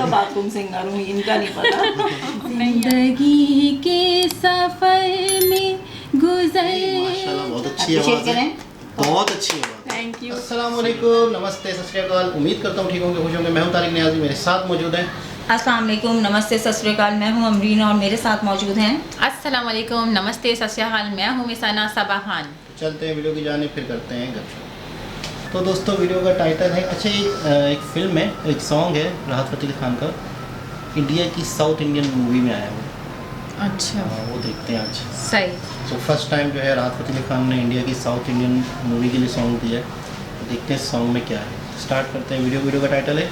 का bathroom singer हूँ, इनका नहीं पता। जिंदगी के सफर में गुजर। माशाल्लाह बहुत अच्छी आवाज़ है, बहुत अच्छी आवाज़। Thank you. अस्सलाम वालेकुम, नमस्ते, सत श्री अकाल। उम्मीद करता हूँ ठीक होंगे, खुश होंगे। मैं हूँ तारिक नियाज़ी, मेरे साथ मौजूद हैं। अस्सलाम वालेकुम, नमस्ते, सत श्री अकाल। मैं हूँ अमरीना और मेरे साथ मौजूद हैं। अस्सलाम वालेकुम, नमस्ते, सत श्री अकाल। मैं हूँ मिसाना सबा खान। चलते हैं वीडियो की जाने, फिर करते हैं गपशप। तो दोस्तों वीडियो का टाइटल है, अच्छा एक फिल्म है, एक सॉन्ग है राहत फ़तेह अली खान का, इंडिया की साउथ इंडियन मूवी में आया हुआ। अच्छा, वो देखते हैं आज। सही। तो फर्स्ट टाइम जो है राहत फ़तेह अली खान ने इंडिया की साउथ इंडियन मूवी के लिए सॉन्ग दिया है। तो देखते हैं सॉन्ग में क्या है। स्टार्ट करते हैं वीडियो का टाइटल है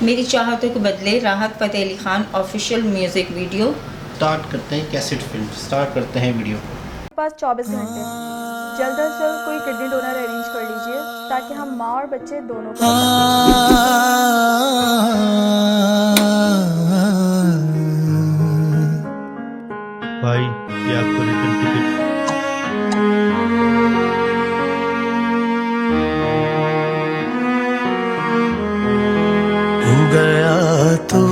मेरी चाहतों के बदले राहत Fateh Ali Khan official music video. Start करते हैं कैसेट फिल्म, स्टार्ट करते हैं वीडियो। पास 24 घंटे, जल्द अज जल्द कोई किडनी डोनर अरेंज कर लीजिए ताकि हम माँ और बच्चे दोनों को भाई ये आपको रिटर्न टिकट। हो गया तो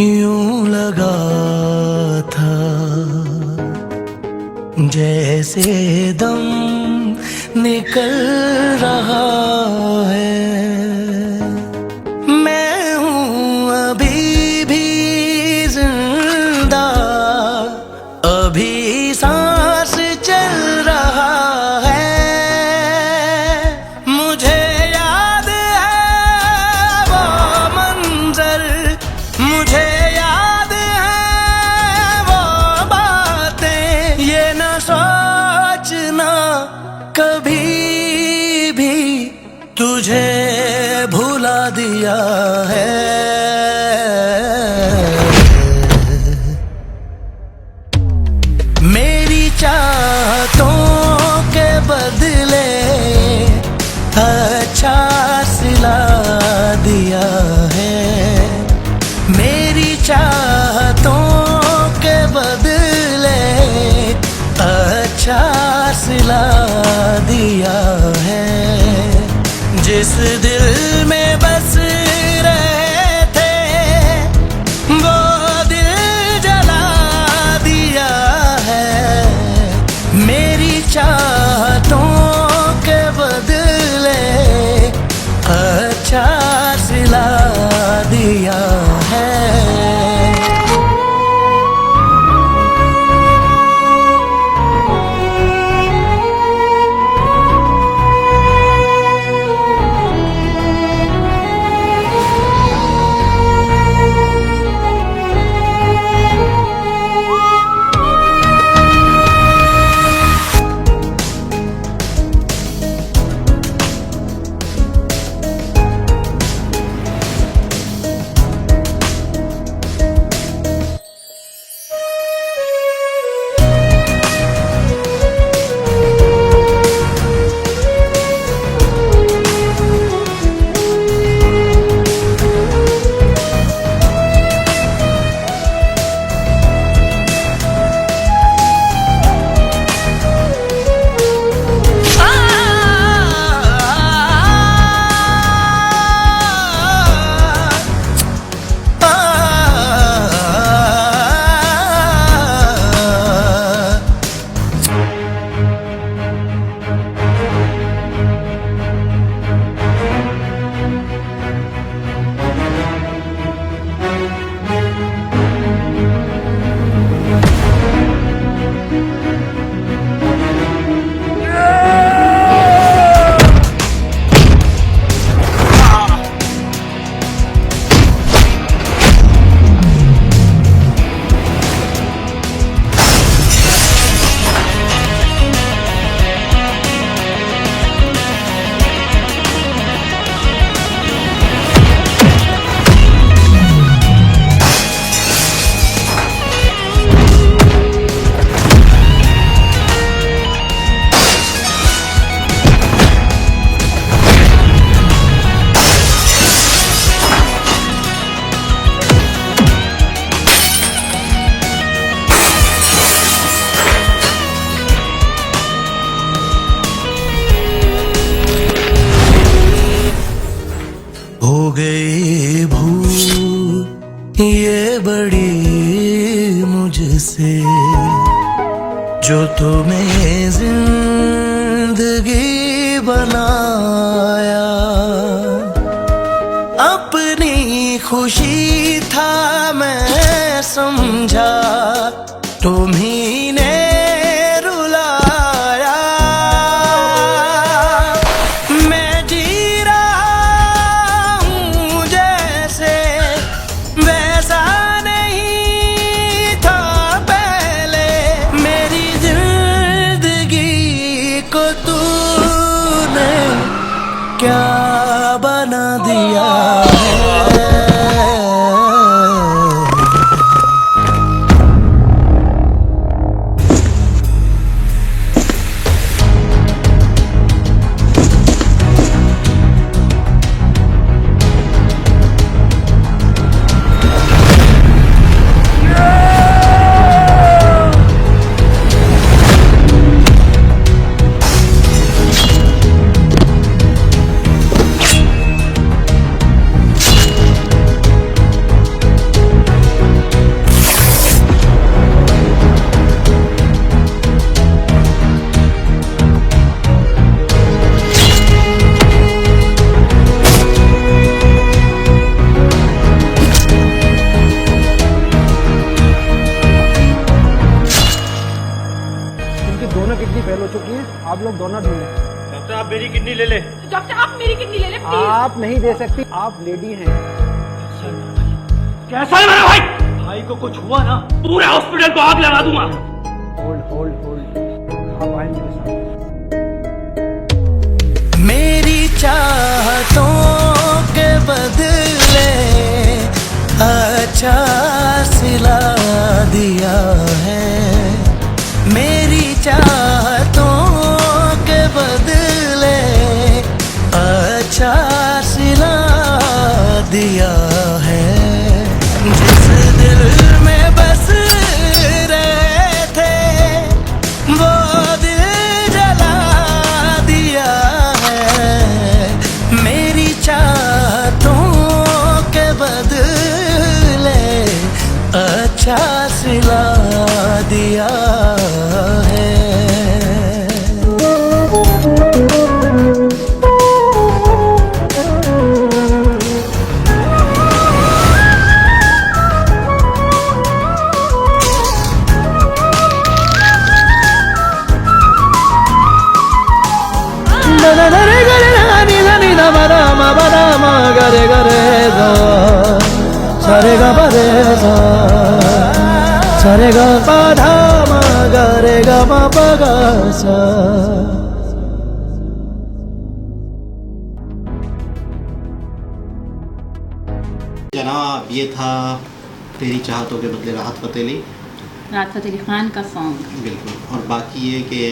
यूं लगा था जैसे दम निकल रहा है। मैं हूँ अभी भी जिंदा, अभी सांस चल रहा है। मुझे याद है वो मंजर, मुझे याद है वो बातें। ये न सोचना कभी भी तुझे भुला दिया है। मेरी चाहतों के बदले अच्छा सिला दिया है। मेरी चाहतों के बदले अच्छा सिला दिया है। जिस दिल में बस रहे थे वो दिल जला दिया है। मेरी चाहतों के बदले अच्छा सिला दिया है। भूल ये बड़ी मुझसे, जो तुम्हें जिंदगी बनाया। अपनी खुशी था मैं समझा, तुम्ही ने रुलाया। मैं जी रहा हूँ जैसे वैसा नहीं था पहले। मेरी जिंदगी को तूने क्या बना दिया है। दोनों किडनी फेल हो चुकी है, आप लोग दोनों ढूंढें। डॉक्टर आप मेरी किडनी ले ले। डॉक्टर आप मेरी किडनी ले लें प्लीज। आप नहीं दे सकती, आप लेडी हैं। कैसा है मेरा भाई? भाई को कुछ हुआ ना पूरे हॉस्पिटल को आग लगा दूंगा। होल्ड होल्ड होल्ड, आप आए मेरे साथ। मेरी चाहतों के बदले अच्छा सिला दिया है। मेरी चाहतों के बदले अच्छा सिला दिया है। जिस दिल में बस रहे थे वो दिल जला दिया है। मेरी चाहतों के बदले अच्छा सिला दिया है। सारे गा पा धा मा गा रे गा मा पा गा सा। जनाब ये था तेरी चाहतों के बदले राहत फ़तेह अली। राहत फ़तेह अली खान का सॉन्ग। बिल्कुल। और बाकी ये कि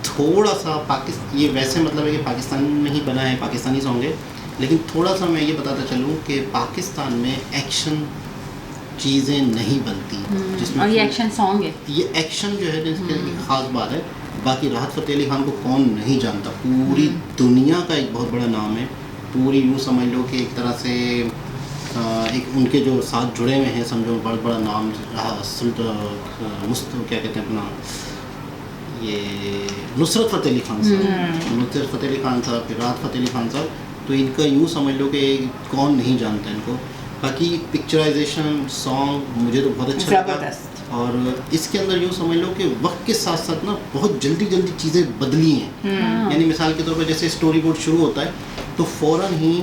थोड़ा सा पाकिस्तान, ये वैसे मतलब है कि पाकिस्तान में ही बना है, पाकिस्तानी सॉन्ग है, लेकिन थोड़ा सा मैं ये बताता चलूँ कि पाकिस्तान में एक्शन चीज़ें नहीं बनती जिसमें, और ये एक्शन सॉन्ग है। ये एक्शन जो है जिसकी एक ख़ास बात है। बाकी राहत फ़तेह अली खान को कौन नहीं जानता, पूरी दुनिया का एक बहुत बड़ा नाम है। पूरी यूँ समझ लो कि एक तरह से एक उनके जो साथ जुड़े हुए हैं, समझो बहुत बड़ा नाम क्या कहते हैं अपना, ये नुसरत फ़तेह अली खान साहब, नुसरत फ़तेह अली खान साहब, फिर राहत फ़तेह अली खान साहब, तो इनका यूँ समझ लो कि कौन नहीं जानता इनको। बाकी पिक्चराइजेशन सॉन्ग मुझे तो बहुत अच्छा लगा। और इसके अंदर यूँ समझ लो कि वक्त के साथ साथ ना बहुत जल्दी जल्दी चीज़ें बदली हैं। यानी मिसाल के तौर पर जैसे स्टोरी बोर्ड शुरू होता है तो फ़ौरन ही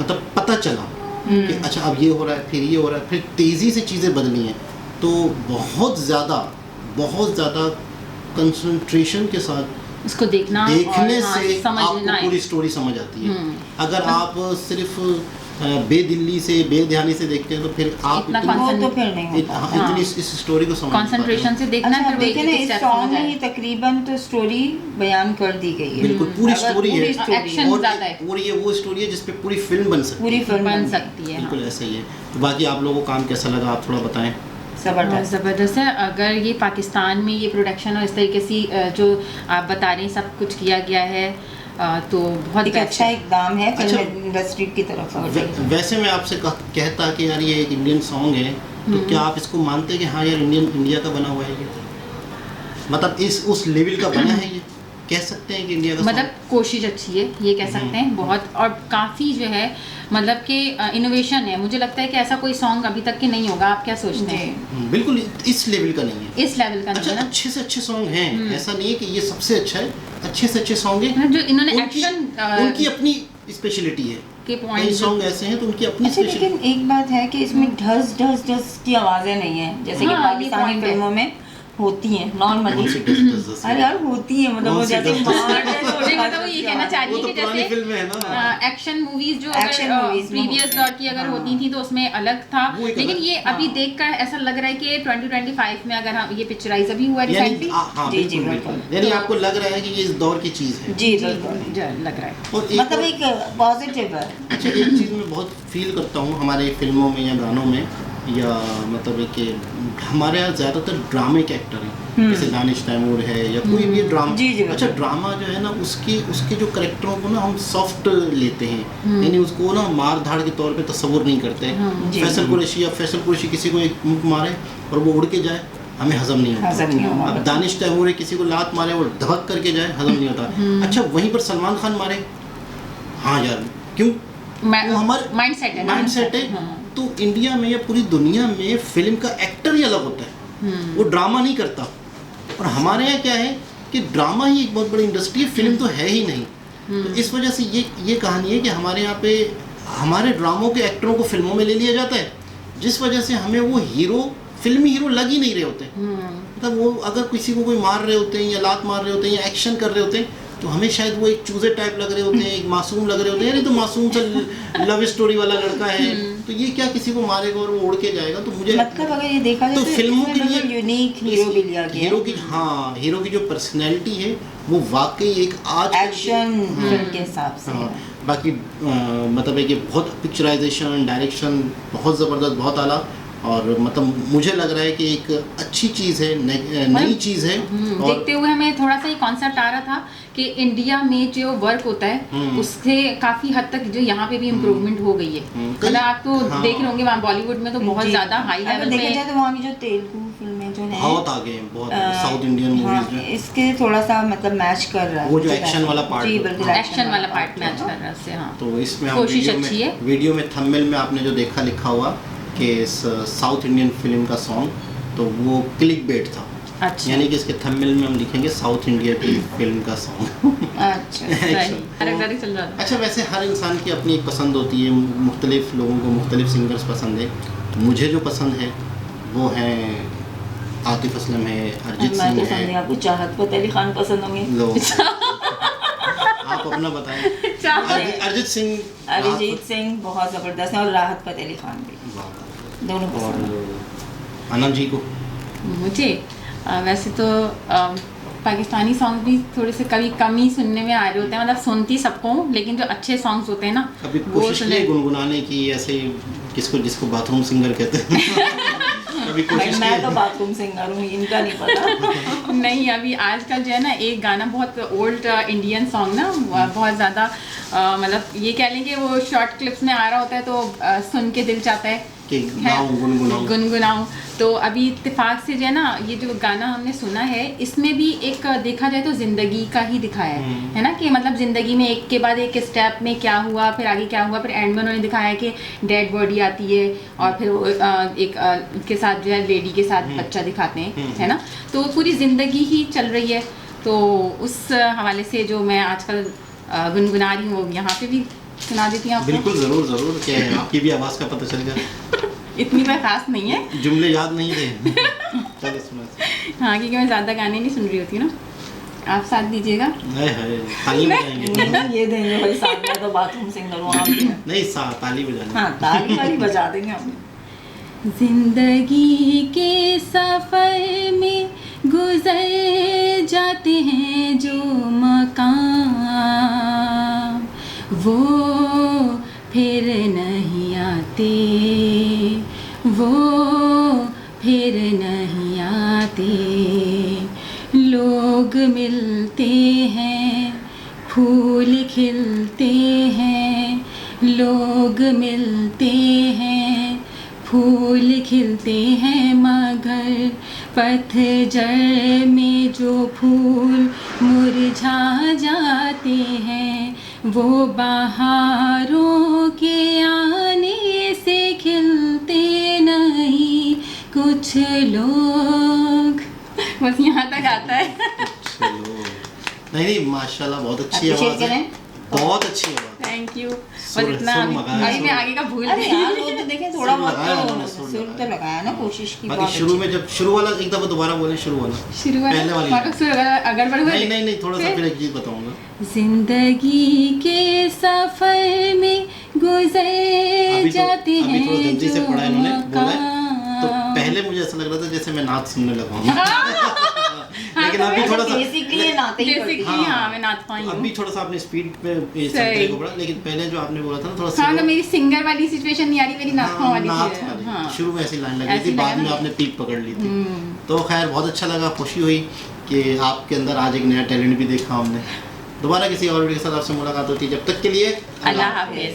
मतलब पता चला कि अच्छा अब ये हो रहा है, फिर ये हो रहा है, फिर तेज़ी से चीज़ें बदली हैं। तो बहुत ज़्यादा कंसंट्रेशन के साथ उसको देखने से आपको पूरी स्टोरी समझ आती है। अगर आप सिर्फ बेदिल्ली से बेध्यानी से देखते हैं तो फिर आप इतना तो फिर नहीं होता। इतनी इस स्टोरी को समझ कंसंट्रेशन से देखना। अच्छा, फिर देखिए ना इस सॉन्ग में ही तकरीबन तो स्टोरी बयान कर दी गई है। बिल्कुल पूरी स्टोरी है, एक्शन ज़्यादा है। और ये वो स्टोरी है जिस पे पूरी फिल्म बन सकती है। पूरी फिल्म बन सकती है। बिल्कुल ऐसा ही है। तो बाकी आप लोगों को काम कैसा लगा आप थोड़ा बताएं। ज़बरदस्त है। अगर ये पाकिस्तान में ये प्रोडक्शन और इस तरीके से जो आप बता रहे हैं सब कुछ किया गया है, तो बहुत एक बेस्ट अच्छा है। इकदाम है अच्छा। फिल्म इंडस्ट्री की तरफ से। वैसे मैं आपसे कहता कि यार ये एक इंडियन सॉन्ग है, तो क्या आप इसको मानते हैं कि हाँ यार इंडिया का बना हुआ है ये, मतलब उस लेवल का बना है ये, कह सकते हैं कि इंडिया का मतलब कोशिश अच्छी है ये कह सकते हैं बहुत, और काफ़ी जो है मतलब कि इनोवेशन है। मुझे लगता है कि ऐसा कोई सॉन्ग अभी तक के नहीं होगा। आप क्या सोचते हैं? बिल्कुल इस लेवल का नहीं है, इस लेवल का अच्छा नहीं है ना? अच्छे से अच्छे सॉन्ग हैं, ऐसा नहीं है कि ये सबसे अच्छा है, अच्छे से अच्छे सॉन्ग हैं जो इन्होंने उनकी एक्शन उनकी अपनी स्पेशलिटी है, के कई पॉइंट सॉन्ग ऐसे हैं तो उनकी अपनी अच्छा, स्पेशलिटी। लेकिन एक बात है कि इसमें ढस ढस ढस की आवाजें नहीं है जैसे कि हाँ, ये पाकिस्तानी point है। फिल्मों में होती हैं नॉर्मली। कौन सी दस अरे यार होती है, मतलब वो कौन सी जैसे दस- नहीं, मतलब वो ये कहना चाह रही वो है तो कि पुरानी जैसे फिल्म है ना, एक्शन मूवीज जो Action movies में प्रीवियस होते हैं। दौर की अगर होती थी तो उसमें अलग था, वो एक लेकिन अलग- ये अभी देखकर ऐसा लग रहा है कि 2025 में अगर हम ये पिक्चराइज अभी हुआ यानी रिसेंटली, हाँ जी, जी, बिल्कुल बिल्कुल। बिल्कुल, यानी आपको लग रहा है कि ये इस दौर की चीज़ है। जी बिल्कुल, लग रहा है। और मतलब और- एक पॉजिटिव है। अच्छा एक चीज़ मैं बहुत फील करता हूँ हमारे फिल्मों में या गानों में, या मतलब एक कि हमारे यहाँ ज़्यादातर ड्रामे के एक्टर हैं, जैसे दानिश तैमूर है या कोई भी ड्रामा। जी, जी, अच्छा बिल्कुल। ड्रामा जो है ना उसके जो करेक्टरों को ना हम सॉफ्ट लेते हैं, यानी उसको ना मार धाड़ के तौर पे तस्वुर नहीं करते। जी। फैसल कुरैशी किसी को एक मुंह मारे और वो उड़ के जाए, हमें हजम नहीं होता। हजम नहीं होगा। अब दानिश तैमूर किसी को लात मारे और धबक करके जाए, हजम नहीं होता। अच्छा वहीं पर सलमान खान मारे, हाँ यार क्यों, वो हमारे माइंड सेट है ना? माइंड सेट है। हाँ। तो इंडिया में या पूरी दुनिया में फिल्म का एक्टर ही अलग होता है, वो ड्रामा नहीं करता। और हमारे यहाँ क्या है कि ड्रामा ही एक बहुत बड़ी इंडस्ट्री है, फिल्म तो है ही नहीं। तो इस वजह से ये कहानी है कि हमारे यहाँ पे हमारे ड्रामों के एक्टरों को फिल्मों में ले लिया जाता है, जिस वजह से हमें वो हीरो फिल्मी हीरो लग ही नहीं रहे होते। मतलब वो अगर किसी को कोई मार रहे होते हैं या लात मार रहे होते हैं या एक्शन कर रहे होते हैं तो हमें शायद वो एक चूजे टाइप लग रहे होते हैं, एक मासूम लग रहे होते हैं, यानी तो मासूम सा लव स्टोरी वाला लड़का है, तो ये क्या किसी को मारेगा और वो उड़ के जाएगा। तो मुझे मतलब अगर ये देखा जाए तो फिल्मों के लिए यूनिक हीरो भी लिया गया हीरो की, हाँ हीरो की जो पर्सनैलिटी है वो वाकई एक आज एक्शन फिल्म के हिसाब से। हाँ, बाकी मतलब है कि बहुत पिक्चराइजेशन डायरेक्शन बहुत ज़बरदस्त, बहुत आला, और मतलब मुझे लग रहा है कि एक अच्छी चीज़ है, नई चीज़ है। और देखते हुए हमें थोड़ा सा ये कॉन्सेप्ट आ रहा था कि इंडिया में जो वर्क होता है उससे काफी हद तक जो यहाँ पे भी इम्प्रूवमेंट हो गई है। मतलब आप तो हाँ। देख रहे होंगे वहाँ बॉलीवुड में तो बहुत जी। ज्यादा हाई अगर लेवल देखा पे जाए तो वहाँ की जो तेलुगु फिल्में जो है बहुत आगे हैं, बहुत साउथ इंडियन हाँ, मूवीज में इसके थोड़ा सा मतलब मैच कर रहा है वो जो एक्शन वाला पार्ट जी होता है। बिल्कुल एक्शन वाला पार्ट मैच कर रहा है उससे। हाँ, तो इसमें हम कोशिश अच्छी है। वीडियो में थंबनेल में आपने जो देखा लिखा हुआ कि साउथ इंडियन फिल्म का सॉन्ग, तो वो क्लिक बेट था। अच्छा, यानी कि इसके थंबनेल में हम लिखेंगे साउथ इंडिया की फिल्म का सॉन्ग। अच्छा सही कैरेक्टर चल रहा था। अच्छा वैसे हर इंसान की अपनी एक पसंद होती है, मुख्तलिफ लोगों को मुख्तलिफ सिंगर्स पसंद है। तो मुझे जो पसंद है वो है आतिफ असलम है, अरिजीत मैं सिंह तो समझी है। आपको चाहत फतेह अली खान पसंद होंगे। लो आप अपना बताएं। अरिजीत सिंह, अरिजीत सिंह बहुत ज़बरदस्त है और राहत फतेह अली खान भी, दोनों और पसंद हैं। आनंद जी को मुझे वैसे तो पाकिस्तानी सॉन्ग भी थोड़े से कभी कम ही सुनने में आ रहे होते हैं। मतलब सुनती सबको हूँ, लेकिन जो अच्छे सॉन्ग्स होते हैं ना कभी वो कोशिश सुने। की गुनगुनाने की, ऐसे जिसको बाथरूम सिंगर कहते हैं कभी भाई कोशिश मैं तो की? बाथरूम सिंगर हूँ, इनका नहीं पता। नहीं, अभी आजकल जो है ना एक गाना बहुत ओल्ड इंडियन सॉन्ग ना बहुत ज़्यादा मतलब ये कह लें कि वो शॉर्ट क्लिप्स में आ रहा होता है तो सुन के दिल चाहता है कि गाऊं गुनगुनाऊं। गुनगुनाऊं। तो अभी इत्तेफाक से जो है ना ये जो गाना हमने सुना है इसमें भी एक देखा जाए तो ज़िंदगी का ही दिखाया है ना, कि मतलब ज़िंदगी में एक के बाद एक स्टेप में क्या हुआ, फिर आगे क्या हुआ, फिर एंड में उन्होंने दिखाया कि डेड बॉडी आती है और फिर वो, एक के साथ जो है लेडी के साथ बच्चा दिखाते हैं, है ना। तो पूरी ज़िंदगी ही चल रही है। तो उस हवाले से जो मैं आजकल गुनगुना रही हूँ वो यहाँ पे भी सुना देती हूँ आपको। बिल्कुल ज़रूर ज़रूर, क्या है आपकी भी आवाज़ का पता चल गया। इतनी कोई खास नहीं है, जुमले याद नहीं थे। चलो सुना। हाँ, क्योंकि मैं ज़्यादा गाने नहीं सुन रही होती ना। आप साथ दीजिएगा। हाय हाय ताली बजाएंगे। ये देंगे भाई साथ में, तो बाथरूम सिंगर हूँ आप भी हैं। नहीं ताली बजाने। हाँ ताली वाली बजा देंगे हम। जिंदगी के सफर में गुजर जाते हैं जो मकाम, वो फिर नहीं आते, वो फिर नहीं आते। लोग मिलते हैं फूल खिलते हैं, लोग मिलते हैं, फूल खिलते हैं मगर पतझड़ में जो फूल मुरझा जाते हैं, वो बहारों के आने से खिलते नहीं कुछ लोग। बस यहाँ तक आता है। चलो नहीं माशाल्लाह बहुत अच्छी Appreciate आवाज़ है, करें। बहुत अच्छी आवाज़ है। Thank you. बस सुर- इतना सुर अभी मगाया, अभी मैं सुर। आगे का भूल अरे गई। यार वो तो देखें थोड़ा सुर लगाया उन्होंने, बहुत सुर तो सुर तो लगाया। लगाया ना, कोशिश की। बाकी बहुत शुरू अच्छी। में जब शुरू वाला एक दफ़ा दोबारा बोले, शुरू वाला शुरू वाला पहले वाली वापस शुरू वाला अगर बढ़ नहीं नहीं नहीं थोड़ा सा फिर एक चीज़ बताऊंगा। जिंदगी के सफर में गुजर अभी जाते अभी हैं थोड़ा जल्दी से जो पढ़ा इन्होंने बोला है, तो मकाम। पहले मुझे ऐसा लग रहा था जैसे मैं नाच सुनने लगा हूँ लेकिन अभी थोड़ा सा बेसिकली नाते ही जैसे पड़ती कि है। हाँ मैं नाच पाई तो हूँ। अभी थोड़ा सा आपने स्पीड पे ये सही। संतरे को पढ़ा, लेकिन पहले जो आपने बोला था ना थोड़ा हाँ slow, तो मेरी सिंगर वाली सिचुएशन नहीं आ रही, मेरी नाथों वाली नाथ थी। वाली। हाँ शुरू में ऐसी लाइन लगी ऐसी थी, बाद लगा में ना। आपने पीक पकड़ ली थी। तो खैर बहुत अच्छा लगा, खुशी हुई कि आपके अंदर आज एक नया टैलेंट भी देखा हमने। दोबारा किसी और वीडियो के साथ आपसे मुलाकात होती है, जब तक के लिए अल्लाह हाफिज।